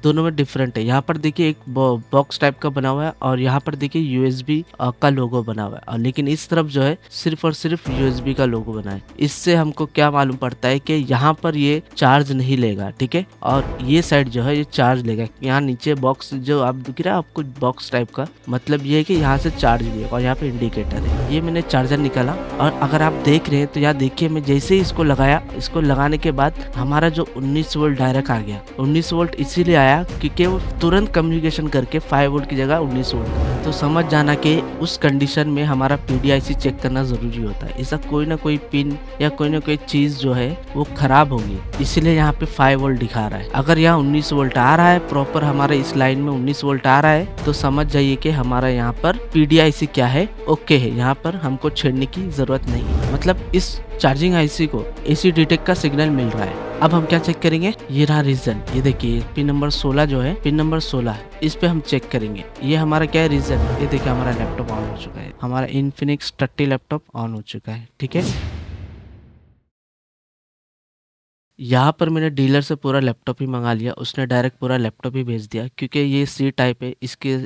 दोनों में डिफरेंट है। यहाँ पर देखिए एक बॉक्स टाइप का बना हुआ है और यहाँ पर देखिए यूएसबी का लोगो बना हुआ है, और लेकिन इस तरफ जो है सिर्फ और सिर्फ यूएसबी का लोगो बना है। इससे हमको क्या मालूम पड़ता है कि यहाँ पर ये चार्ज नहीं लेगा, ठीक है, और ये साइड जो है ये चार्ज लेगा। यहाँ नीचे बॉक्स जो आप दिख रहा है आपको बॉक्स टाइप का, मतलब ये है कि यहाँ से चार्ज भी है, और यहाँ पे इंडिकेटर है। ये मैंने चार्जर निकाला, और अगर आप देख रहे हैं तो यहाँ देखिए मैं जैसे ही इसको लगाया, इसको लगाने के बाद हमारा जो 19 वोल्ट डायरेक्ट आ गया। 19 वोल्ट इसीलिए आया क्योंकि वो तुरंत कम्युनिकेशन करके 5 वोल्ट की जगह 19 वोल्ट। तो समझ जाना कि उस कंडीशन में हमारा पीडीआईसी चेक करना जरूरी होता है। ऐसा कोई ना कोई पिन या कोई ना कोई चीज जो है वो खराब होगी, इसीलिए यहाँ पे 5 वोल्ट दिखा रहा है। अगर यहाँ 19 वोल्ट आ रहा है प्रॉपर, हमारे इस लाइन में 19 वोल्ट आ रहा है, तो समझ जाइए कि हमारा यहाँ पर पीडीआईसी क्या है, ओके है। यहाँ पर हमको छेड़ने की जरूरत नहीं है, मतलब इस चार्जिंग आईसी को एसी डिटेक्ट का सिग्नल मिल रहा है। अब हम क्या चेक करेंगे, ये रहा रीजन, ये देखिए पिन नंबर 16 जो है, पिन नंबर 16 है, इस पे हम चेक करेंगे। ये हमारा क्या है, रीजन। ये देखिए हमारा लैपटॉप ऑन हो चुका है, हमारा इन्फिनिक्स 30 लैपटॉप ऑन हो चुका है, ठीक है। यहाँ पर मैंने डीलर से पूरा लैपटॉप ही मंगा लिया, उसने डायरेक्ट पूरा लैपटॉप ही भेज दिया, क्योंकि ये सी टाइप है,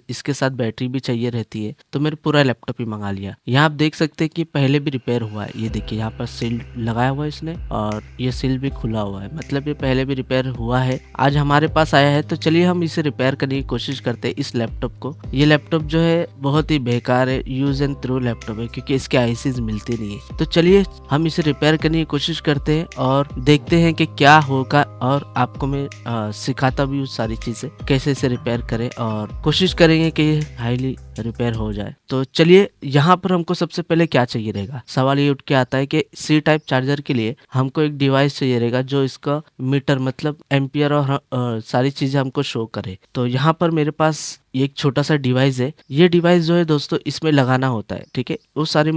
इसके साथ बैटरी भी चाहिए रहती है, तो मैंने पूरा लैपटॉप ही मंगा लिया। यहाँ आप देख सकते हैं कि पहले भी रिपेयर हुआ है। ये देखिए यहाँ पर सील लगाया हुआ है इसने, और ये सील भी खुला हुआ है, मतलब ये पहले भी रिपेयर हुआ है, आज हमारे पास आया है। तो चलिए हम इसे रिपेयर करने की कोशिश करते हैं इस लैपटॉप को। ये लैपटॉप जो है बहुत ही बेकार है, यूज एंड थ्रू लैपटॉप है, क्योंकि इसके आईसीज मिलती नहीं है। तो चलिए हम इसे रिपेयर करने की कोशिश करते हैं और देखते हैं कि क्या होगा, और आपको मैं सिखाता भी हूँ सारी चीजें कैसे इसे रिपेयर करें, और कोशिश करेंगे कि हाईली रिपेयर हो जाए। तो चलिए यहाँ पर हमको सबसे पहले क्या चाहिए रहेगा, सवाल ये उठ के आता है कि सी टाइप चार्जर के लिए हमको एक डिवाइस चाहिए रहेगा जो इसका मीटर मतलब एम्पियर और सारी चीजें हमको शो करे। तो यहाँ पर मेरे पास ये एक छोटा सा डिवाइस है। ये डिवाइस जो है दोस्तों इसमें लगाना होता है, ठीक है। वो सारी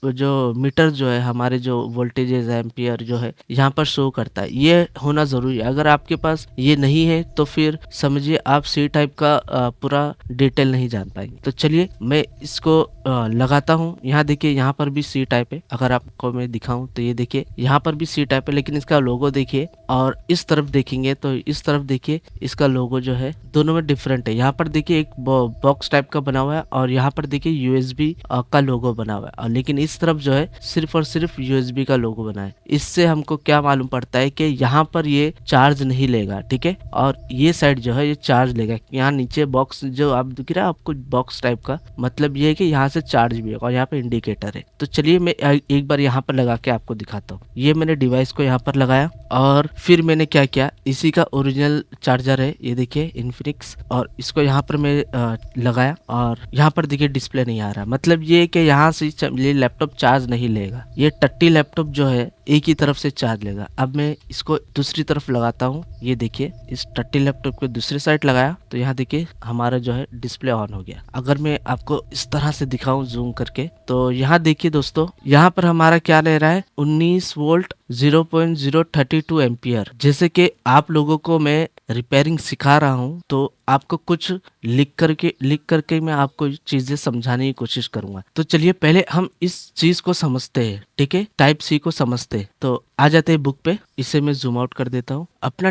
जो मीटर जो है हमारे जो वोल्टेजेस एम्पियर जो है यहाँ पर शो करता है, ये होना जरूरी है। अगर आपके पास ये नहीं है तो फिर समझिए आप सी टाइप का पूरा डिटेल नहीं जान पाएंगे। तो चलिए मैं इसको लगाता हूँ। यहाँ देखिए यहाँ पर भी सी टाइप है, अगर आपको मैं दिखाऊं तो ये देखिए यहाँ पर भी सी टाइप है, लेकिन इसका लोगो देखिए, और इस तरफ देखेंगे तो इस तरफ देखिए इसका लोगो जो है दोनों में डिफरेंट है। यहाँ पर देखिए एक बॉक्स टाइप का बना हुआ है, और यहाँ पर देखिए यूएसबी का लोगो बना हुआ है, और लेकिन इस तरफ जो है सिर्फ और सिर्फ यूएसबी का लोगो बना है। इससे हमको क्या मालूम पड़ता है कि यहाँ पर ये चार्ज नहीं लेगा, ठीक है, और ये साइड जो है ये चार्ज लेगा। यहाँ नीचे बॉक्स जो आप दिख रहा है आपको बॉक्स टाइप का, मतलब ये है कि यहाँ से चार्ज भी है, और यहाँ पे इंडिकेटर है। तो चलिए मैं एक बार यहाँ पर लगा के आपको दिखाता हूँ। ये मैंने डिवाइस को यहाँ पर लगाया, और फिर मैंने क्या किया, इसी का ओरिजिनल चार्जर है, ये देखिए इन्फिनिक्स, और इसको यहाँ पर मैं लगाया, और यहाँ पर देखिए डिस्प्ले नहीं आ रहा, मतलब ये कि यहाँ से ये लैपटॉप चार्ज नहीं लेगा। ये 30 लैपटॉप जो है एक ही तरफ से चार्ज लेगा। अब मैं इसको दूसरी तरफ लगाता हूँ। ये देखिए इस 30 लैपटॉप को दूसरी साइड लगाया, तो यहाँ देखिए हमारा जो है डिस्प्ले ऑन हो गया। अगर मैं आपको इस तरह से दिखाऊं जूम करके, तो यहाँ देखिए दोस्तों, यहाँ पर हमारा क्या ले रहा है, 19 वोल्ट 0.032 एम्पियर। जैसे कि आप लोगों को मैं रिपेयरिंग सिखा रहा हूँ, तो आपको कुछ लिख करके मैं आपको चीजें समझाने की कोशिश करूंगा। तो चलिए पहले हम इस चीज को समझते हैं, ठीक है, टाइप सी को समझते हैं। तो आ जाते हैं बुक पे, इसे मैं जूम आउट कर देता हूँ। अपना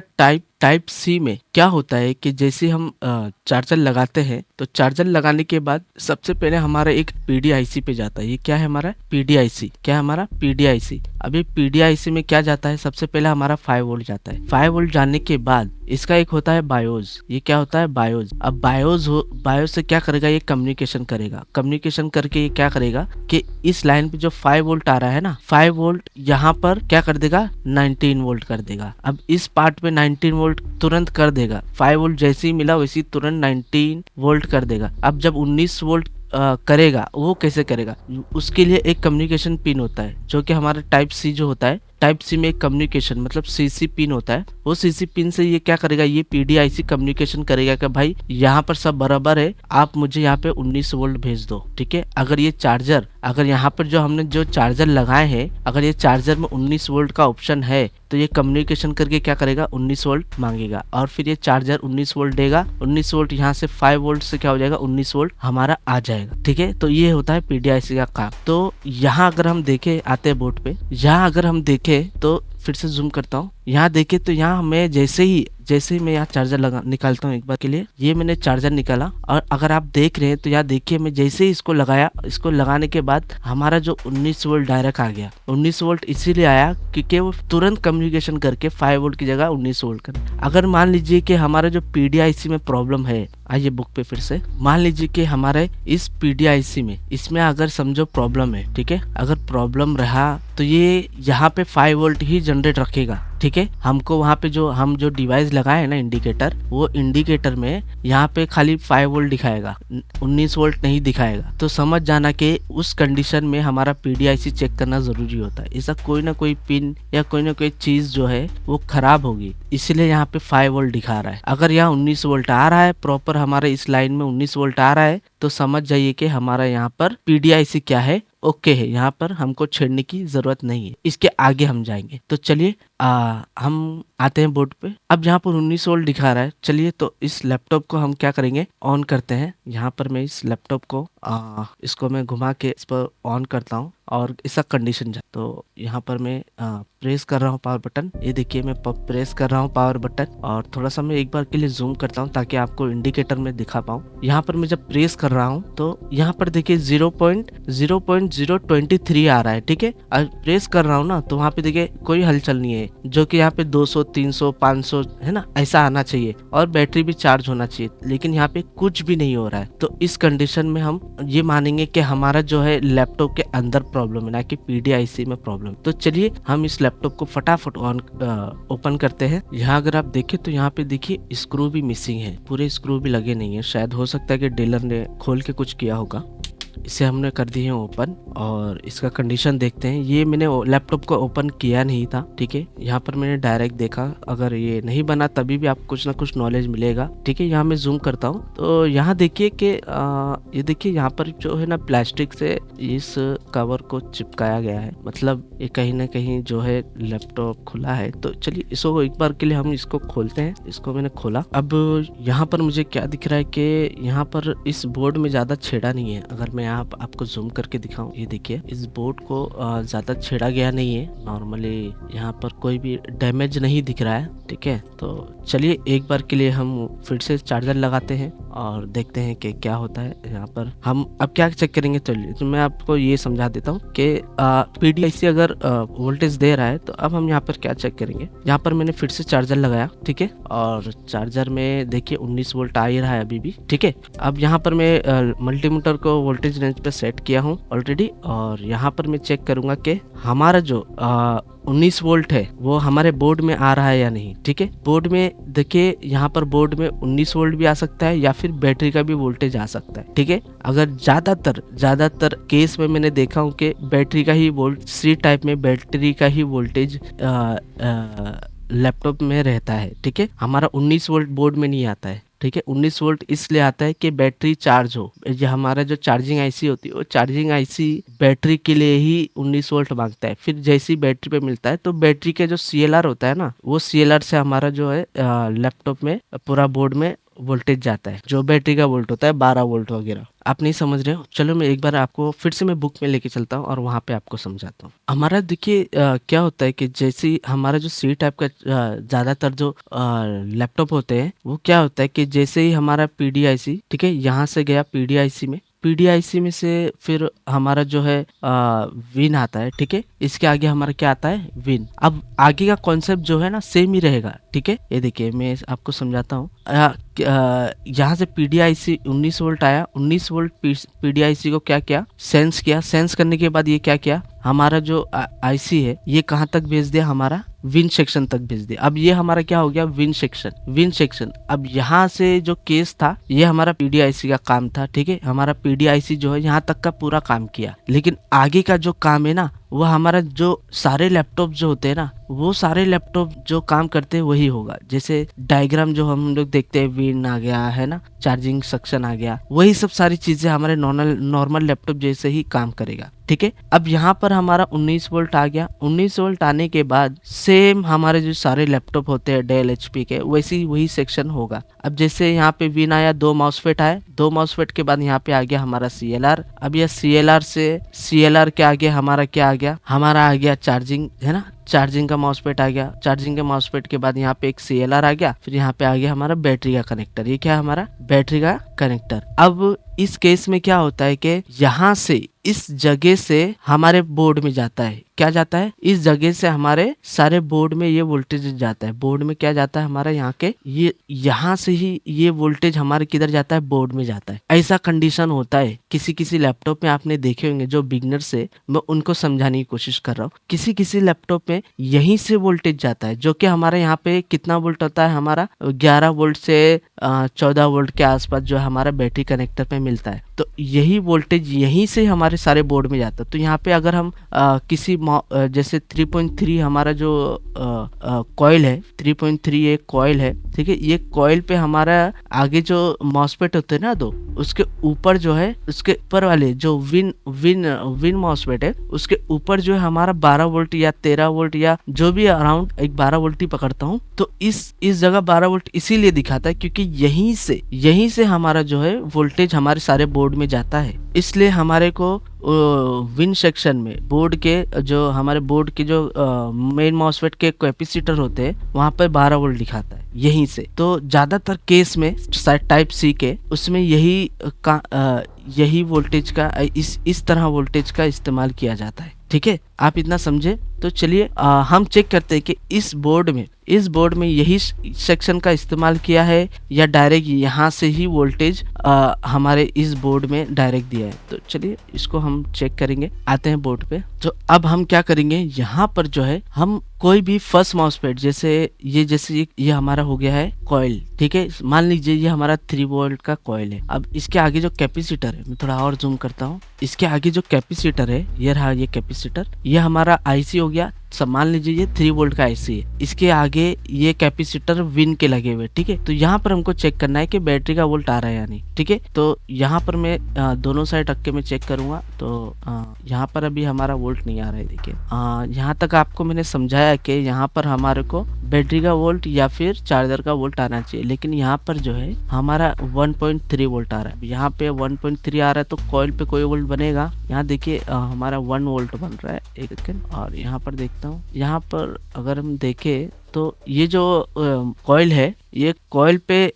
टाइप सी में क्या होता है कि जैसे हम चार्जर लगाते हैं, तो चार्जर लगाने के बाद सबसे पहले हमारा एक पीडीआईसी पे जाता है। ये क्या है हमारा पीडीआईसी, क्या है हमारा पीडीआईसी। अभी पीडीआईसी में क्या जाता है, सबसे पहले हमारा 5 वोल्ट जाता है। 5 वोल्ट जाने के बाद इसका एक होता है बायोज। ये क्या होता है, बायोज। अब बायोज से क्या करेगा, ये कम्युनिकेशन करेगा। कम्युनिकेशन करके ये क्या करेगा कि इस लाइन पे जो 5 वोल्ट आ रहा है ना, 5 वोल्ट यहाँ पर क्या कर देगा, 19 वोल्ट कर देगा। अब इस पार्ट पे 19 वोल्ट तुरंत कर देगा। 5 वोल्ट जैसे ही मिला वैसे ही तुरंत 19 वोल्ट कर देगा। अब जब 19 वोल्ट करेगा, वो कैसे करेगा, उसके लिए एक कम्युनिकेशन पिन होता है, जो कि हमारा टाइप सी जो होता है, टाइप सी में एक कम्युनिकेशन मतलब सीसी पिन होता है। वो सीसी पिन से ये क्या करेगा, ये पीडीआईसी कम्युनिकेशन करेगा कि भाई यहाँ पर सब बराबर है, आप मुझे यहाँ पे 19 वोल्ट भेज दो, ठीक है। अगर ये चार्जर, अगर यहाँ पर जो हमने जो चार्जर लगाए हैं, अगर ये चार्जर में 19 वोल्ट का ऑप्शन है, तो ये कम्युनिकेशन करके क्या करेगा, 19 वोल्ट मांगेगा, और फिर ये चार्जर 19 वोल्ट देगा। 19 वोल्ट यहाँ से 5 वोल्ट से क्या हो जाएगा, 19 वोल्ट हमारा आ जाएगा, ठीक है। तो ये होता है पीडीआईसी का काम। तो यहाँ अगर हम देखें, आते हैं बोर्ड पे, यहाँ अगर हम देखें तो फिर से ज़ूम करता हूँ। यहाँ देखिए तो यहाँ मैं जैसे ही मैं यहाँ चार्जर लगा निकालता हूँ एक बार के लिए, ये मैंने चार्जर निकाला और अगर आप देख रहे हैं तो यहाँ देखिए मैं जैसे ही इसको लगाया, इसको लगाने के बाद हमारा जो 19 वोल्ट डायरेक्ट आ गया। 19 वोल्ट इसीलिए आया क्योंकि वो तुरंत कम्युनिकेशन करके 5 वोल्ट की जगह 19 वोल्ट कर। अगर मान लीजिए कि हमारा जो पीडीआईसी में प्रॉब्लम है, आइए बुक पे फिर से, मान लीजिए कि हमारे इस पीडीआईसी में इसमें अगर समझो प्रॉब्लम है, ठीक है, अगर प्रॉब्लम रहा तो ये यहाँ पे 5 वोल्ट ही जनरेट रखेगा, ठीक है। हमको वहाँ पे हम जो डिवाइस लगाए है ना इंडिकेटर, वो इंडिकेटर में यहाँ पे खाली 5 वोल्ट दिखाएगा, 19 वोल्ट नहीं दिखाएगा। तो समझ जाना कि उस कंडीशन में हमारा पीडीआईसी चेक करना जरूरी होता है। ऐसा कोई ना कोई पिन या कोई ना कोई चीज जो है वो खराब होगी, इसलिए यहाँ पे 5 वोल्ट दिखा रहा है। अगर यहाँ 19 वोल्ट आ रहा है प्रॉपर, हमारे इस लाइन में 19 वोल्ट आ रहा है, तो समझ जाइए कि हमारा यहाँ पर पीडीआईसी क्या है, ओके है। यहाँ पर हमको छेड़ने की जरूरत नहीं है, इसके आगे हम जाएंगे। तो चलिए हम आते हैं बोर्ड पे। अब यहाँ पर 19 वोल्ट दिखा रहा है। चलिए तो इस लैपटॉप को हम क्या करेंगे, ऑन करते हैं। यहाँ पर मैं इस लैपटॉप को इसको मैं घुमा के इस पर ऑन करता हूँ और इसका कंडीशन जा। तो यहाँ पर मैं प्रेस कर रहा हूँ पावर बटन। ये देखिए मैं प्रेस कर रहा हूँ पावर बटन और थोड़ा सा मैं एक बार के लिए जूम करता हूँ ताकि आपको इंडिकेटर में दिखा पाऊँ। यहाँ पर मैं जब प्रेस कर रहा हूँ तो यहाँ पर देखिए 0.023 आ रहा है, ठीक है। अब प्रेस कर रहा हूँ ना तो वहाँ पे देखिए कोई हलचल नहीं है, जो कि यहाँ पे 200, 300, 500 है ना, ऐसा आना चाहिए और बैटरी भी चार्ज होना चाहिए, लेकिन यहाँ पे कुछ भी नहीं हो रहा है। तो इस कंडीशन में हम ये मानेंगे कि हमारा जो है लैपटॉप के अंदर प्रॉब्लम है, ना कि पीडीआईसी में प्रॉब्लम। तो चलिए हम इस लैपटॉप को फटाफट ओपन करते हैं। यहाँ अगर आप देखें तो यहाँ पे देखिए स्क्रू भी मिसिंग है, पूरे स्क्रू भी लगे नहीं है। शायद हो सकता है कि डीलर ने खोल के कुछ किया होगा। इसे हमने कर दिए ओपन और इसका कंडीशन देखते हैं। ये मैंने लैपटॉप को ओपन किया नहीं था, ठीक है। यहाँ पर मैंने डायरेक्ट देखा, अगर ये नहीं बना तभी भी आपको कुछ ना कुछ नॉलेज मिलेगा, ठीक है। यहाँ मैं जूम करता हूँ तो यहाँ देखिए कि ये देखिए यहाँ पर जो है ना प्लास्टिक से इस कवर को चिपकाया गया है, मतलब ये कहीं ना कहीं जो है लैपटॉप खुला है। तो चलिए इसको एक बार के लिए हम इसको खोलते हैं। इसको मैंने खोला। अब यहाँ पर मुझे क्या दिख रहा है कि यहाँ पर इस बोर्ड में ज्यादा छेड़ा नहीं है। अगर मैं आपको जूम करके दिखाऊं, ये देखिए इस बोर्ड को ज्यादा छेड़ा गया नहीं है। नॉर्मली यहाँ पर कोई भी डैमेज नहीं दिख रहा है, ठीक है। तो चलिए एक बार के लिए हम फिर से चार्जर लगाते हैं और देखते हैं कि क्या होता है। यहाँ पर हम अब क्या चेक करेंगे, चलिए तो मैं आपको ये समझा देता हूँ कि पीडीआईसी अगर वोल्टेज दे रहा है तो अब हम यहाँ पर क्या चेक करेंगे। यहाँ पर मैंने फिर से चार्जर लगाया, ठीक है, और चार्जर में देखिए 19 वोल्ट आ ही रहा है अभी भी, ठीक है। अब यहाँ पर मैं मल्टीमीटर को वोल्टेज रेंज पे सेट किया हूँ ऑलरेडी और यहाँ पर मैं चेक करूंगा कि हमारा जो 19 वोल्ट है वो हमारे बोर्ड में आ रहा है या नहीं, ठीक है। बोर्ड में देखिए यहाँ पर बोर्ड में 19 वोल्ट भी आ सकता है या फिर बैटरी का भी वोल्टेज आ सकता है, ठीक है। अगर ज्यादातर केस में मैंने देखा हूँ कि बैटरी का ही सी टाइप में बैटरी का ही वोल्टेज लैपटॉप में रहता है, ठीक है। हमारा 19 वोल्ट बोर्ड में नहीं आता है, ठीक है। 19 वोल्ट इसलिए आता है कि बैटरी चार्ज हो। ये हमारा जो चार्जिंग आईसी होती है वो चार्जिंग आईसी बैटरी के लिए ही 19 वोल्ट मांगता है। फिर जैसी बैटरी पे मिलता है तो बैटरी के जो सीएलआर होता है ना, वो सीएलआर से हमारा जो है लैपटॉप में पूरा बोर्ड में वोल्टेज जाता है। जो बैटरी का वोल्ट होता है 12 वोल्ट वगैरह, आप नहीं समझ रहे हो। चलो मैं एक बार आपको फिर से मैं बुक में लेके चलता हूँ और वहाँ पे आपको समझाता हूँ। हमारा देखिए क्या होता है कि जैसे हमारा जो सी टाइप का ज्यादातर जो लैपटॉप होते हैं वो क्या होता है कि जैसे ही हमारा पीडीआईसी, ठीक है, यहाँ से गया पीडीआईसी में से फिर हमारा जो है विन आता है, ठीक है। इसके आगे हमारा क्या आता है, विन। अब आगे का कॉन्सेप्ट जो है ना सेम ही रहेगा, ठीक है। ये देखिए मैं आपको समझाता हूँ। यहाँ से पीडीआईसी 19 वोल्ट आया, 19 वोल्ट पीडीआईसी को क्या किया, सेंस किया। सेंस करने के बाद ये क्या किया, हमारा जो आईसी है ये कहाँ तक भेज दिया, हमारा विन सेक्शन तक भेज दिया। अब ये हमारा क्या हो गया, विन सेक्शन। अब यहाँ से जो केस था ये हमारा पीडीआईसी का काम था, ठीक है। हमारा पीडीआईसी जो है यहाँ तक का पूरा काम किया, लेकिन आगे का जो काम है ना वो हमारा जो सारे लैपटॉप जो होते हैं ना, वो सारे लैपटॉप जो काम करते हैं वही होगा। जैसे डायग्राम जो हम लोग देखते हैं, विन आ गया है ना, चार्जिंग सेक्शन आ गया, वही सब सारी चीजें हमारे नॉर्मल लैपटॉप जैसे ही काम करेगा। ठीक है। अब यहाँ पर हमारा 19 वोल्ट आ गया। 19 वोल्ट आने के बाद सेम हमारे जो सारे लैपटॉप होते हैं डेल एचपी के, वैसे ही वही सेक्शन होगा। अब जैसे यहाँ पे विन आया, 2 माउसफेट आए, 2 माउसफेट के बाद यहाँ पे आ गया हमारा CLR। अब यह CLR के आगे हमारा क्या आ गया, हमारा आ गया चार्जिंग, है ना, चार्जिंग का माउसपैड आ गया। चार्जिंग के माउसपैड के बाद यहाँ पे एक CLR आ गया, फिर यहाँ पे आ गया हमारा बैटरी का कनेक्टर। ये क्या है, हमारा बैटरी का कनेक्टर। अब इस केस में क्या होता है कि यहाँ से इस जगह से हमारे बोर्ड में जाता है, क्या जाता है, इस जगह से हमारे सारे बोर्ड में ये वोल्टेज जाता है। बोर्ड में क्या जाता है हमारा, यहाँ के ये यहाँ से ही ये वोल्टेज हमारे किधर जाता है, बोर्ड में जाता है। ऐसा कंडीशन होता है किसी किसी लैपटॉप में, आपने देखे होंगे जो बिगनर से, मैं उनको समझाने की कोशिश कर रहा हूँ। किसी किसी लैपटॉप में यहीं से वोल्टेज जाता है, जो कि हमारे यहाँ पे कितना वोल्ट होता है, हमारा 11 वोल्ट से 14 वोल्ट के आसपास जो हमारा बैटरी कनेक्टर पे मिलता है। तो यही वोल्टेज यहीं से हमारे सारे बोर्ड में जाता है। तो यहाँ पे अगर हम किसी जैसे 3.3 हमारा जो कॉइल है, 3.3 एक कॉइल है, ठीक है। ये कॉइल पे हमारा आगे जो मॉसफेट होते हैं ना, दो, उसके ऊपर जो है, उसके ऊपर वाले जो विन मॉसफेट है, उसके ऊपर जो है हमारा 12 वोल्ट या 13 वोल्ट या जो भी अराउंड एक 12 वोल्ट ही पकड़ता हूँ। तो इस जगह 12 वोल्ट इसीलिए दिखाता है क्योंकि यहीं से हमारा जो है वोल्टेज हमारे सारे बोर्ड में जाता है। इसलिए हमारे को विन सेक्शन में बोर्ड के जो हमारे बोर्ड के जो मेन मॉसफेट के कैपेसिटर होते हैं, वहां पर 12 वोल्ट दिखाता है यहीं से। तो ज्यादातर केस में टाइप सी के उसमें यही वोल्टेज का इस तरह वोल्टेज का इस्तेमाल किया जाता है, ठीक है। आप इतना समझे तो चलिए हम चेक करते हैं कि इस बोर्ड में यही सेक्शन का इस्तेमाल किया है या डायरेक्ट यहाँ से ही वोल्टेज हमारे इस बोर्ड में डायरेक्ट दिया है। तो चलिए इसको हम चेक करेंगे, आते हैं बोर्ड पे। तो अब हम क्या करेंगे, यहाँ पर जो है हम कोई भी फर्स्ट माउसपैड जैसे ये हमारा हो गया है कॉइल, ठीक है। मान लीजिए ये हमारा 3 वोल्ट का कॉइल है। अब इसके आगे जो कैपेसिटर है, मैं थोड़ा और जूम करता हूँ, इसके आगे जो कैपेसिटर है, ये रहा ये कैपेसिटर, ये हमारा IC हो गया। सब मान लीजिए ये 3 वोल्ट का IC है, इसके आगे ये कैपेसिटर विन के लगे हुए, ठीक है। तो यहाँ पर हमको चेक करना है कि बैटरी का वोल्ट आ रहा है या नहीं, ठीक है। तो यहाँ पर मैं दोनों साइड रख के मैं चेक करूंगा। तो यहाँ पर अभी हमारा वोल्ट नहीं आ रहा है, देखिए। यहाँ तक आपको मैंने समझाया कि यहाँ पर हमारे को बैटरी का वोल्ट या फिर चार्जर का वोल्ट आना चाहिए, लेकिन यहाँ पर जो है हमारा 1.3 वोल्ट आ रहा है। यहाँ पे 1.3 आ रहा है तो कॉइल पे कोई वोल्ट बनेगा। यहाँ देखिए हमारा 1 वोल्ट बन रहा है, एक सेकंड। और यहाँ पर देखता हूँ, यहाँ पर अगर हम देखें तो ये जो कॉइल है, ये कॉइल पे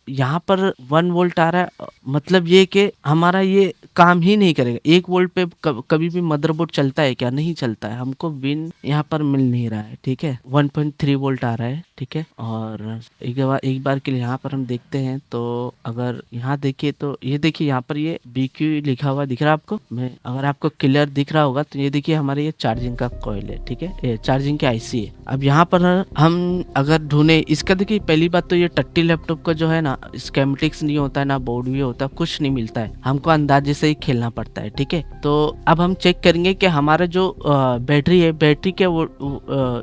यहाँ पर 1 वोल्ट आ रहा है, मतलब ये कि हमारा ये काम ही नहीं करेगा। 1 वोल्ट पे कभी भी मदरबोर्ड चलता है क्या? नहीं चलता है। हमको विन यहाँ पर मिल नहीं रहा है, ठीक है। 1.3 वोल्ट आ रहा है, ठीक है। और एक बार के लिए यहाँ पर हम देखते हैं, तो अगर यहाँ देखिए तो ये देखिए यहाँ पर ये BQ लिखा हुआ दिख रहा है आपको। अगर आपको क्लियर दिख रहा होगा तो ये देखिए हमारे ये चार्जिंग का कॉइल है, ठीक है, ये चार्जिंग के IC है। अब यहाँ पर हम अगर ढूंढे इसका, देखिए पहली बात तो ये टट्टी लैपटॉप का जो है ना, स्कीमेटिक्स नहीं होता है ना, बोर्ड भी होता है, कुछ नहीं मिलता है, हमको अंदाजे से ही खेलना पड़ता है, ठीक है। तो अब हम चेक करेंगे कि हमारा जो बैटरी है, बैटरी के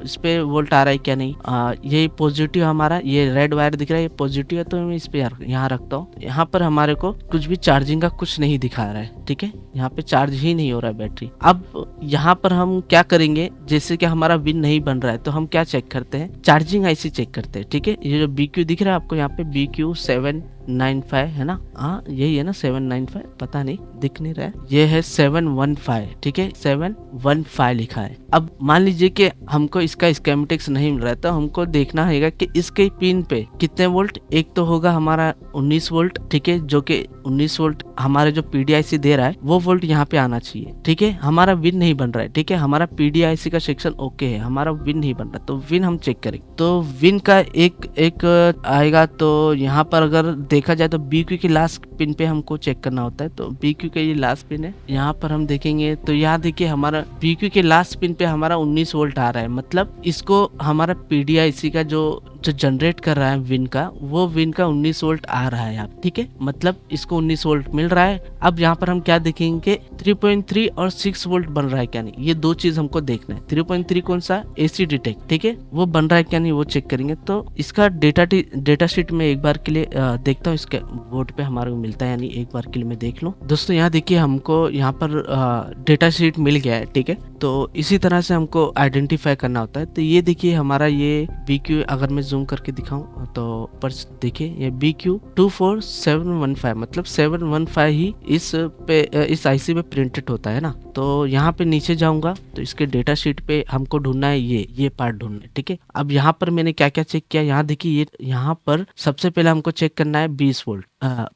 इस पे वोल्ट आ रहा है क्या नहीं। ये पॉजिटिव हमारा, ये रेड वायर दिख रहा है, ये पॉजिटिव है, तो मैं इस पे यहाँ रखता हूँ। यहाँ पर हमारे को कुछ भी चार्जिंग का कुछ नहीं दिखा रहा है, ठीक है। यहाँ पे चार्ज ही नहीं हो रहा है बैटरी। अब यहाँ पर हम क्या करेंगे, जैसे कि हमारा विन नहीं बन रहा है तो हम क्या चेक करते हैं, चार्जिंग IC चेक करते हैं, ठीक है। ये जो BQ दिख रहा है आपको, यहाँ पे BQ 795 है ना, हाँ यही है ना 795, पता नहीं दिख नहीं रहा है, ये है 715, ठीक है, 715 लिखा है। अब मान लीजिए कि हमको इसका स्कीमेटिक्स नहीं मिल रहा है, तो हमको देखना है कि इसके पिन पे कितने वोल्ट, एक तो होगा हमारा 19 वोल्ट, ठीक है, जो कि 19 वोल्ट हमारे जो PDIC दे रहा है वो वोल्ट यहाँ पे आना चाहिए, ठीक है। हमारा विन नहीं बन रहा है, ठीक है, हमारा PDIC का सेक्शन ओके है, हमारा विन नहीं बन रहा, तो विन हम चेक करेंगे। तो विन का एक आएगा, तो यहाँ पर अगर देखा जाए तो BQ की लास्ट पिन पे हमको चेक करना होता है। तो BQ का ये लास्ट पिन है, यहाँ पर हम देखेंगे तो यहाँ देखिए हमारा BQ के लास्ट पिन पे हमारा 19 वोल्ट आ रहा है, मतलब इसको हमारा PDIC का जो जनरेट कर रहा है विन का, वो विन का 19 वोल्ट आ रहा है आप, ठीक है, मतलब इसको 19 वोल्ट मिल रहा है। अब यहाँ पर हम क्या देखेंगे 3.3 और 6 वोल्ट बन रहा है क्या नहीं, ये दो चीज हमको देखना है। 3.3 कौन सा, एसी डिटेक्ट, ठीक है, वो बन रहा है क्या नहीं वो चेक करेंगे। तो इसका डेटा शीट में एक बार के लिए देखता हूँ, इसके बोर्ड पे हमारे को मिलता है, यानी एक बार के लिए मैं देख लूँ। दोस्तों यहाँ देखिए हमको यहाँ पर डेटा शीट मिल गया है, ठीक है। तो इसी तरह से हमको आइडेंटिफाई करना होता है। तो ये देखिए हमारा ये BQ, अगर मैं जूम करके दिखाऊं तो पर देखिए ये BQ 24715 मतलब 715 ही इस IC पे प्रिंटेड होता है ना। तो यहाँ पे नीचे जाऊंगा तो इसके डेटा शीट पे हमको ढूंढना है ये पार्ट ढूंढना है, ठीक है। अब यहाँ पर मैंने क्या क्या चेक किया, यहाँ देखिए ये यहाँ पर सबसे पहले हमको चेक करना है 20 वोल्ट,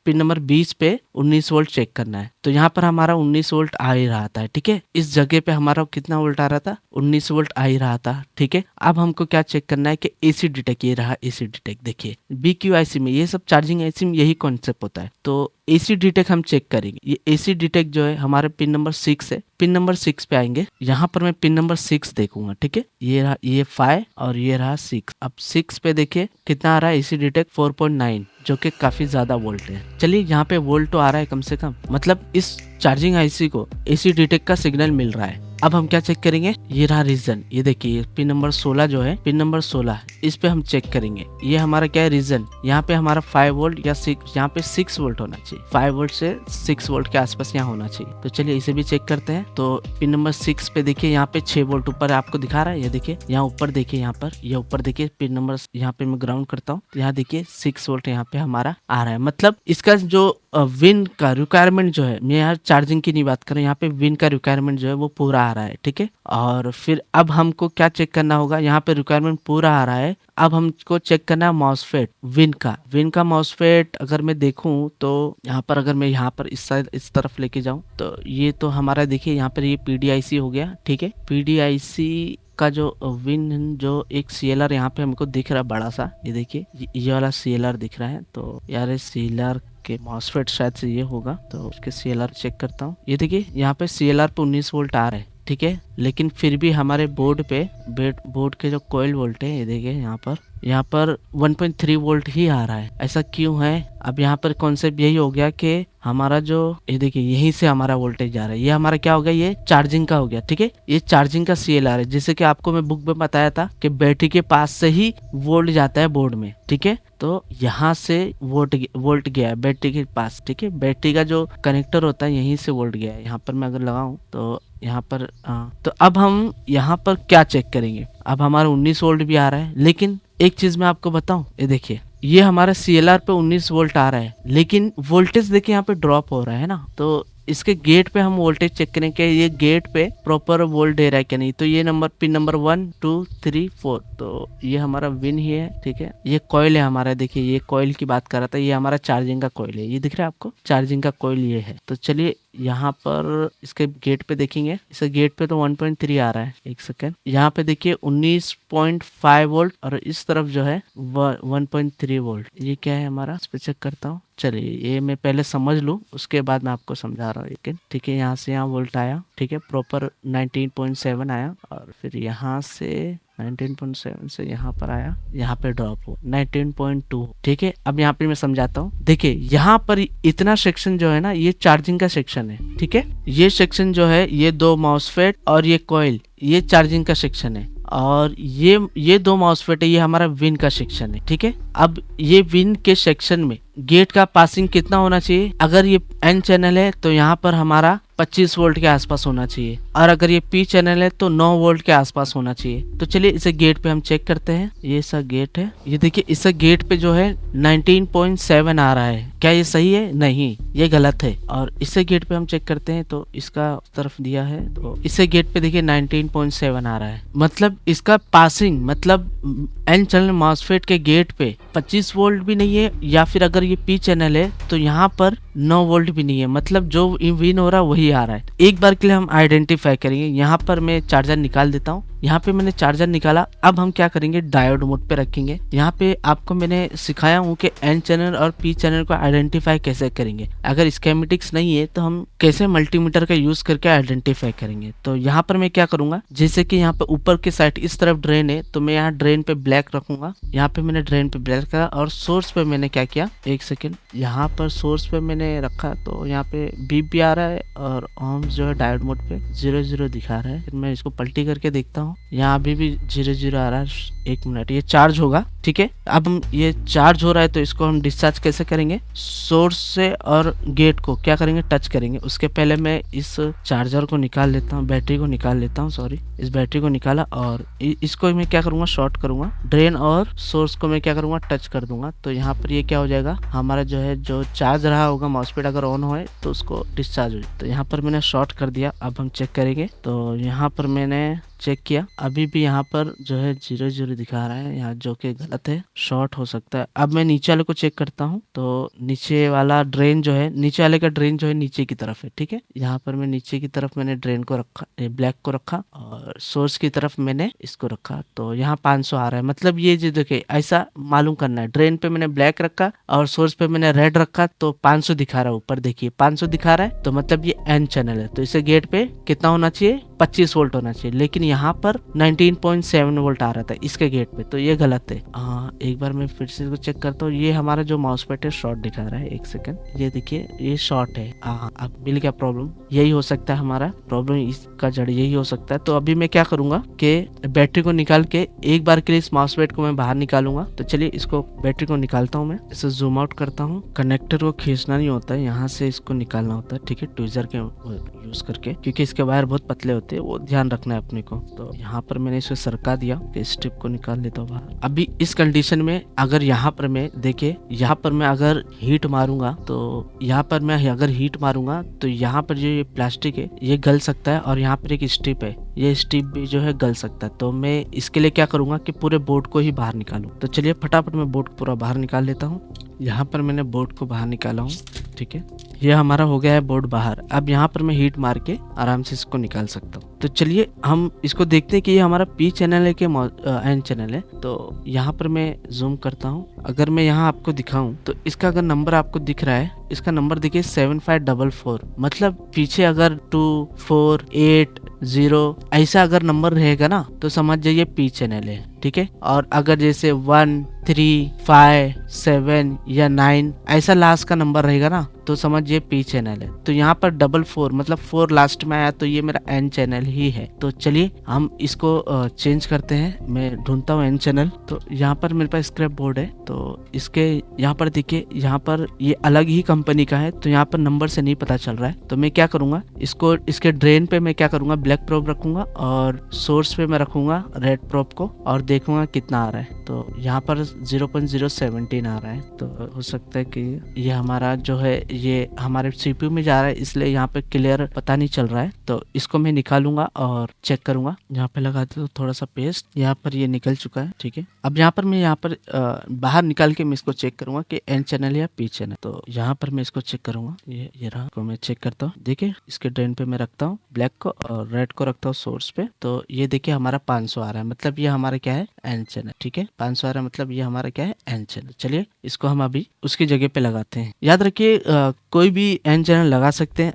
पिन नंबर 20 पे 19 वोल्ट चेक करना है। तो यहाँ पर हमारा 19 वोल्ट आ ही रहा था, ठीक है। इस जगह पे हमारा कितना वोल्ट आ रहा था, 19 वोल्ट आ ही रहा था, ठीक है। अब हमको क्या चेक करना है कि एसी डिटेक्ट, ये रहा एसी डिटेक्ट, देखिए BQ IC में, ये सब चार्जिंग IC में यही कॉन्सेप्ट होता है। तो एसी डिटेक्ट हम चेक करेंगे। ये एसी डिटेक्ट जो है हमारे पिन नंबर 6 है, पिन नंबर 6 पे आएंगे। यहाँ पर मैं पिन नंबर 6 देखूंगा, ठीक है। ये रहा, ये 5 और ये रहा 6। अब 6 पे देखिए कितना आ रहा है एसी डिटेक्ट 4.9, जो कि काफी ज्यादा वोल्ट है। चलिए यहाँ पे वोल्ट तो आ रहा है कम से कम, मतलब इस चार्जिंग IC को एसी डिटेक्ट का सिग्नल मिल रहा है। अब हम क्या चेक करेंगे, ये रहा रीजन, ये देखिए पिन नंबर 16 जो है, पिन नंबर 16 इस पे हम चेक करेंगे। ये हमारा क्या है रीजन, यहाँ पे हमारा 5 वोल्ट या 6, यहाँ पे 6 वोल्ट होना चाहिए, 5 वोल्ट से 6 वोल्ट के आसपास यहाँ होना चाहिए। तो चलिए इसे भी चेक करते हैं। तो पिन नंबर 6 पे देखिए यहाँ पे 6 वोल्ट ऊपर आपको दिखा रहा है, ये देखिए यहाँ ऊपर देखिए, यहाँ पर ये ऊपर देखिए पिन नंबर, यहाँ पे मैं ग्राउंड करता हूँ, यहाँ देखिए 6 वोल्ट यहाँ पे हमारा आ रहा है। मतलब इसका जो विन का रिक्वायरमेंट जो है, मैं यहाँ चार्जिंग की नहीं बात कर रहा हूँ, यहाँ पे विन का रिक्वायरमेंट जो है वो पूरा आ रहा है, ठीक है। और फिर अब हमको क्या चेक करना होगा, यहाँ पे रिक्वायरमेंट पूरा आ रहा है। अब हमको चेक करना है मॉसफेट, विन का मॉसफेट अगर मैं देखूं तो यहाँ पर, अगर मैं यहाँ पर इस साइड इस तरफ लेके जाऊं तो ये तो हमारा देखिए यहाँ पर ये PDIC हो गया, ठीक है। PDIC का जो विन जो एक CLR यहाँ पे हमको दिख रहा है बड़ा सा, ये देखिए ये वाला CLR दिख रहा है। तो यार ये CLR के मॉसफेट शायद से ये होगा, तो उसके CLR चेक करता हूँ। ये देखिए यहाँ पे CLR पे 19 वोल्ट आ रहे हैं, ठीक है। लेकिन फिर भी हमारे बोर्ड पे बोर्ड के जो कॉइल वोल्ट है, ये देखिए यहाँ पर 1.3 वोल्ट ही आ रहा है। ऐसा क्यों है? अब यहाँ पर कॉन्सेप्ट यही हो गया कि हमारा जो ये देखिए यहीं से हमारा वोल्टेज जा रहा है, ये हमारा क्या हो गया, ये चार्जिंग का हो गया, ठीक है। ये चार्जिंग का CLR है, जैसे कि आपको मैं बुक में बताया था कि बैटरी के पास से ही वोल्ट जाता है बोर्ड में, ठीक है। तो यहाँ से वोल्ट गया है बैटरी के पास, ठीक है। बैटरी का जो कनेक्टर होता है यहीं से वोल्ट गया है। यहाँ पर मैं अगर लगाऊं तो यहाँ पर तो अब हम यहाँ पर क्या चेक करेंगे, अब हमारा 19 वोल्ट भी आ रहा है। लेकिन एक चीज मैं आपको बताऊं, ये देखिए ये हमारा CLR पे 19 वोल्ट आ रहा है, लेकिन वोल्टेज देखिए यहाँ पे ड्रॉप हो रहा है ना। तो इसके गेट पे हम वोल्टेज चेक करें कि ये गेट पे प्रॉपर वोल्ट दे रहा है क्या नहीं। तो ये पिन नंबर 1 2 3 4, तो ये हमारा विन ही है, ठीक है। ये कॉइल है हमारा, देखिए ये कॉइल की बात कर रहा था, ये हमारा चार्जिंग का कॉइल है, ये दिख रहा है आपको, चार्जिंग का कॉइल ये है। तो चलिए यहाँ पर इसके गेट पे देखेंगे, इसके गेट पे तो 1.3 आ रहा है, एक सेकेंड। यहाँ पे देखिए 19.5 वोल्ट और इस तरफ जो है 1.3 वोल्ट। ये क्या है हमारा, इस पे चेक करता हूँ। चलिए ये मैं पहले समझ लूँ, उसके बाद मैं आपको समझा रहा हूँ, ठीक है। यहाँ से यहाँ वोल्ट आया, ठीक है, प्रॉपर 19.7 आया, और फिर यहाँ से 19.7 से यहाँ पर आया, यहाँ पे ड्रॉप हो 19.2, ठीक है। अब यहाँ पे मैं समझाता हूँ, देखिए यहाँ पर इतना सेक्शन जो है ना, ये चार्जिंग का सेक्शन है, ठीक है। ये सेक्शन जो है, ये 2 मॉसफेट और ये कॉइल, ये चार्जिंग का सेक्शन है, और ये 2 मॉसफेट है, ये हमारा विन का सेक्शन है, ठीक है। अब ये विन के सेक्शन में गेट का पासिंग कितना होना चाहिए, अगर ये N चैनल है तो यहाँ पर हमारा 25 वोल्ट के आसपास होना चाहिए, और अगर ये P चैनल है तो 9 वोल्ट के आसपास होना चाहिए। तो चलिए इसे गेट पे हम चेक करते हैं। ये सा गेट है, ये देखिए इस गेट पे जो है 19.7 आ रहा है, क्या ये सही है? नहीं, ये गलत है। और इसे गेट पे हम चेक करते हैं, तो इसका तरफ दिया है, तो इसे गेट पे देखिए 19.7 आ रहा है। मतलब इसका पासिंग, मतलब N चैनल मॉसफेट के गेट पे 25 वोल्ट भी नहीं है, या फिर अगर ये P चैनल है तो यहाँ पर 9 वोल्ट भी नहीं है, मतलब जो विन हो रहा है वही आ रहा है। एक बार के लिए हम आइडेंटिफाई करेंगे। यहाँ पर मैं चार्जर निकाल देता हूँ, यहाँ पे मैंने चार्जर निकाला। अब हम क्या करेंगे, डायोड मोड पे रखेंगे। यहाँ पे आपको मैंने सिखाया हूँ कि एन चैनल और पी चैनल को आइडेंटिफाई कैसे करेंगे। अगर स्कीमेटिक्स नहीं है तो हम कैसे मल्टीमीटर का यूज करके आइडेंटिफाई करेंगे। तो यहाँ पर मैं क्या करूंगा, जैसे कि यहाँ पे ऊपर की साइड इस तरफ ड्रेन है, तो मैं यहाँ ड्रेन पे ब्लैक रखूंगा। यहाँ पे मैंने ड्रेन पे ब्लैक रखा और सोर्स पे मैंने क्या किया, एक सेकेंड, यहाँ पर सोर्स पे मैंने रखा तो यहाँ पे बीप भी आ रहा है और ohms जो है डायोड मोड पे 0 दिखा रहा है। फिर मैं इसको पलटी करके देखता हूँ, यहाँ अभी भी 0 आ रहा है। एक मिनट, ये चार्ज होगा, ठीक है। अब हम ये चार्ज हो रहा है तो इसको हम डिस्चार्ज कैसे करेंगे, सोर्स से और गेट को क्या करेंगे, टच करेंगे। उसके पहले मैं इस चार्जर को निकाल लेता हूँ, बैटरी को निकाल लेता हूँ, सॉरी, इस बैटरी को निकाला और इसको मैं क्या करूंगा, शॉर्ट करूंगा। ड्रेन और सोर्स को मैं क्या करूंगा, टच कर दूंगा। तो यहाँ पर ये क्या हो जाएगा, हमारा जो है जो चार्ज रहा होगा मॉसफेट अगर ऑन होए तो उसको डिस्चार्ज हो जाए। तो यहाँ पर मैंने शॉर्ट कर दिया। अब हम चेक करेंगे तो यहाँ पर मैंने चेक किया, अभी भी यहाँ पर जो है 0 दिखा रहा है यहाँ, जो कि गलत है, शॉर्ट हो सकता है। अब मैं नीचे वाले को चेक करता हूँ तो नीचे वाला ड्रेन जो है, नीचे वाले का ड्रेन जो है नीचे की तरफ है, ठीक है। यहाँ पर मैं नीचे की तरफ मैंने ड्रेन को रखा, ब्लैक को रखा और सोर्स की तरफ मैंने इसको रखा। तो यहाँ 500 आ रहा है। मतलब ये जो देखिए ऐसा मालूम करना है, ड्रेन पे मैंने ब्लैक रखा और सोर्स पे मैंने रेड रखा तो 500 दिखा रहा है। ऊपर देखिए 500 दिखा रहा है, तो मतलब ये एन चैनल है। तो इसे गेट पे कितना होना चाहिए, 25 वोल्ट होना चाहिए, लेकिन यहाँ पर 19.7 वोल्ट आ रहा था इसके गेट पे, तो ये गलत है। एक बार मैं फिर से इसको चेक करता हूँ। ये हमारा जो माउसपैड है शॉर्ट दिखा रहा है, एक सेकंड, ये देखिए ये शॉर्ट है। अब मिल गया प्रॉब्लम, यही हो सकता है हमारा प्रॉब्लम, इसका जड़ यही हो सकता है। तो अभी मैं क्या करूंगा कि बैटरी को निकाल के एक बार के लिए इस माउसपैड को मैं बाहर निकालूंगा। तो चलिए इसको बैटरी को निकालता हूँ, मैं इसे जूम आउट करता हूँ। कनेक्टर को खींचना नहीं होता है, यहाँ से इसको निकालना होता है, ठीक है, ट्विजर के यूज करके, क्योंकि इसके वायर बहुत पतले होते हैं, वो ध्यान रखना है अपने को। तो यहाँ पर मैंने इसे सरका दिया, स्ट्रिप को निकाल लेता हूँ बाहर। अभी इस कंडीशन में अगर यहाँ पर मैं देखिए, यहाँ पर मैं अगर हीट मारूंगा तो यहाँ पर मैं अगर हीट मारूंगा तो यहाँ पर जो ये प्लास्टिक है ये गल सकता है और यहाँ पर एक स्ट्रिप है, ये स्ट्रिप भी जो है गल सकता है। तो मैं इसके लिए क्या करूंगा कि पूरे बोर्ड को ही बाहर निकालूं। तो चलिए फटाफट मैं बोर्ड पूरा बाहर निकाल लेता हूँ। यहाँ पर मैंने बोर्ड को बाहर निकाला हूँ, ठीक है, ये हमारा हो गया है बोर्ड बाहर। अब यहाँ पर मैं हीट मार के आराम से इसको निकाल सकता हूँ। तो चलिए हम इसको देखते हैं कि ये हमारा पी चैनल है कि एन चैनल है। तो यहाँ पर मैं जूम करता हूँ। अगर मैं यहाँ आपको दिखाऊं तो इसका अगर नंबर आपको दिख रहा है, इसका नंबर देखिए 7544, मतलब पीछे अगर 2 4 8 0 ऐसा अगर नंबर रहेगा ना तो समझ जाइए पी चैनल है, ठीक है। और अगर जैसे 1 3 5 7 या 9 ऐसा लास्ट का नंबर रहेगा ना तो समझिए पी चैनल है। तो यहाँ पर 44 मतलब 4 लास्ट में आया तो ये मेरा एन चैनल ही है। तो चलिए हम इसको चेंज करते हैं, मैं ढूंढता हूँ एन चैनल। तो यहाँ पर मेरे पास स्क्रैप बोर्ड है, तो इसके यहाँ पर देखिए, यहाँ पर ये अलग ही कंपनी का है, तो यहाँ पर नंबर से नहीं पता चल रहा है। तो मैं क्या करूंगा, इसको इसके ड्रेन पे मैं क्या करूंगा, ब्लैक प्रोब रखूंगा और सोर्स पे मैं रखूंगा रेड प्रोब को और देखूंगा कितना आ रहा है। तो यहाँ पर 0.017 आ रहा है। तो हो सकता है कि ये हमारा जो है ये हमारे सीपीयू में जा रहा है, इसलिए यहाँ पे क्लियर पता नहीं चल रहा है। तो इसको मैं निकालूंगा और चेक करूंगा। यहाँ पे लगा दो थोड़ा सा पेस्ट, यहाँ पर ये निकल चुका है, ठीक है। अब यहाँ पर मैं बाहर निकाल के मैं इसको चेक करूंगा कि एन चैनल या पी चैनल। तो यहाँ पर मैं इसको चेक करूंगा, ये रहा, को मैं चेक करता हूँ। देखिए इसके ड्रेन पे मैं रखता हूँ ब्लैक को और रेड को रखता हूँ सोर्स पे। तो ये देखिए हमारा 500 आ रहा है, मतलब ये हमारा क्या है, एन चैनल, ठीक है। 500 आ रहा है मतलब ये हमारा क्या है, एन चैनल। चलिए इसको हम अभी उसकी जगह पे लगाते हैं। याद रखिए कोई भी एन चैनल लगा सकते हैं,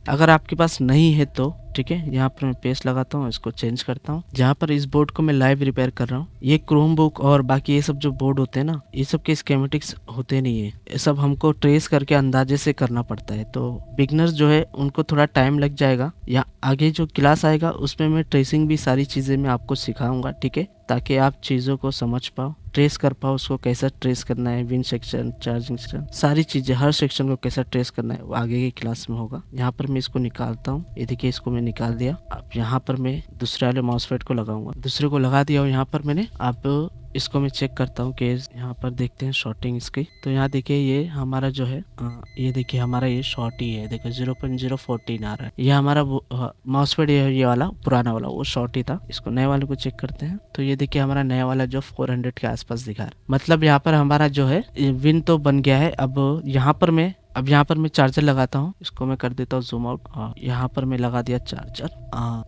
अगर आपके पास नहीं है तो, ठीक है। यहाँ पर मैं पेस्ट लगाता हूँ, इसको चेंज करता हूँ। जहाँ पर इस बोर्ड को मैं लाइव रिपेयर कर रहा हूँ, ये क्रोम बुक और बाकी ये सब जो बोर्ड होते हैं ना, ये सब के स्कीमेटिक्स होते नहीं है, ये सब हमको ट्रेस करके अंदाजे से करना पड़ता है। तो बिगनर्स जो है उनको थोड़ा टाइम लग जाएगा, या आगे जो क्लास आएगा उसमें मैं ट्रेसिंग भी सारी चीजें मैं आपको सिखाऊंगा, ठीक है, ताकि आप चीजों को समझ पाओ, ट्रेस कर पाओ, उसको कैसा ट्रेस करना है, विन सेक्शन, चार्जिंग सेक्शन, सारी चीजें, हर सेक्शन को कैसा ट्रेस करना है वो आगे की क्लास में होगा। यहाँ पर मैं इसको निकालता हूँ, ये देखिए इसको मैं निकाल दिया। अब यहाँ पर मैं दूसरे वाले माउसपैड को लगाऊंगा, दूसरे को लगा दिया और यहाँ पर मैंने अब इसको मैं चेक करता हूँ कि यहाँ पर देखते हैं शॉर्टिंग इसकी। तो यहाँ देखिए ये हमारा जो है ये देखिए हमारा ये शॉर्ट ही है, देखो 0.014 आ रहा है। ये हमारा माउसपैड ये वाला पुराना वाला वो शॉर्ट ही था। इसको नए वाले को चेक करते हैं, तो ये देखिए हमारा नया वाला जो 400 के आसपास दिखा रहा है, मतलब यहाँ पर हमारा जो है विन तो बन गया है। अब यहाँ पर मैं अब यहाँ पर मैं चार्जर लगाता हूँ, इसको मैं कर देता हूँ जूम आउट और यहाँ पर मैं लगा दिया चार्जर।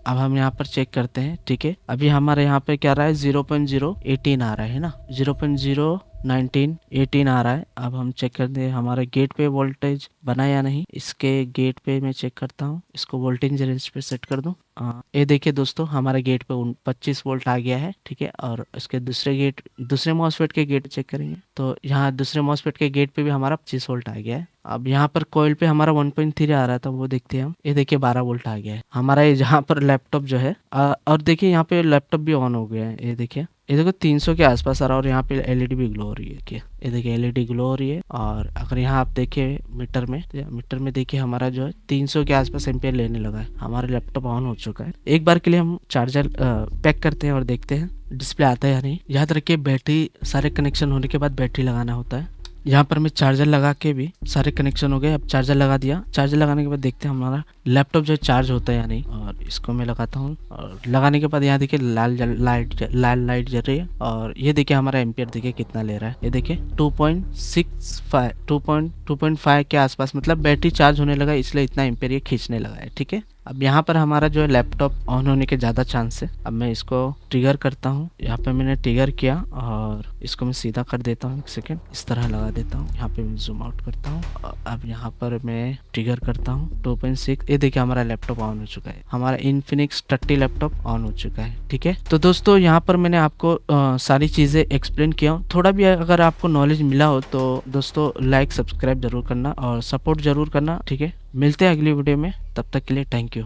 अब हम यहाँ पर चेक करते हैं, ठीक है। अभी हमारे यहाँ पे क्या रहा है 0.018 आ रहा है ना, 0.01918 आ रहा है। अब हम चेक करते हैं हमारे गेट पे वोल्टेज बना या नहीं। इसके गेट पे मैं चेक करता हूँ, इसको वोल्टेज रेंज पे सेट कर दूँ। ये देखिए दोस्तों, हमारे गेट पे 25 वोल्ट आ गया है, ठीक है। और इसके दूसरे मॉसफेट के गेट चेक करेंगे तो यहाँ दूसरे मॉसफेट के गेट पे भी हमारा 25 वोल्ट आ गया है। अब यहाँ पर कॉइल पे हमारा 1.3 आ रहा था, वो देखते हैं हम। ये देखिए 12 वोल्ट आ गया है हमारा। ये जहाँ पर लैपटॉप जो है और देखिए यहाँ पे लैपटॉप भी ऑन हो गया है। ये देखिए, ये देखो 300 के आसपास आ रहा है और यहाँ पे एलईडी भी ग्लो हो रही है। ये देखिए एलईडी ग्लो हो रही है। और अगर यहाँ आप देखिए मीटर में देखिए हमारा जो है 300 के आसपास एम्पियर लेने लगा है। हमारा लैपटॉप ऑन हो चुका है। एक बार के लिए हम चार्जर पैक करते हैं और देखते हैं डिस्प्ले आता है या नहीं। याद रखिए बैटरी, सारे कनेक्शन होने के बाद बैटरी लगाना होता है। यहाँ पर मैं चार्जर लगा के भी सारे कनेक्शन हो गए। अब चार्जर लगा दिया। चार्जर लगाने के बाद देखते हैं हमारा लैपटॉप जो है चार्ज होता है या नहीं। और इसको मैं लगाता हूँ और लगाने के बाद यहाँ देखिए लाल लाइट जल रही है। और ये देखिए हमारा एम्पियर देखिए कितना ले रहा है। ये देखिए 2.5 के आसपास, मतलब बैटरी चार्ज होने लगा इसलिए इतना एम्पियर ये खींचने लगा है, ठीक है। अब यहाँ पर हमारा जो है लैपटॉप ऑन होने के ज़्यादा चांस है। अब मैं इसको ट्रिगर करता हूँ। यहाँ पे मैंने ट्रिगर किया और इसको मैं सीधा कर देता हूँ। एक सेकेंड, इस तरह लगा देता हूँ। यहाँ पे मैं जूम आउट करता हूँ। अब यहाँ पर मैं ट्रिगर करता हूँ 2.6। ये देखिए हमारा लैपटॉप ऑन हो चुका है। हमारा इन्फिनिक्स 30 लैपटॉप ऑन हो चुका है, ठीक है। तो दोस्तों यहाँ पर मैंने आपको सारी चीज़ें एक्सप्लेन किया हूँ। थोड़ा भी अगर आपको नॉलेज मिला हो तो दोस्तों लाइक सब्सक्राइब जरूर करना और सपोर्ट जरूर करना, ठीक है। मिलते हैं अगली वीडियो में, तब तक के लिए थैंक यू।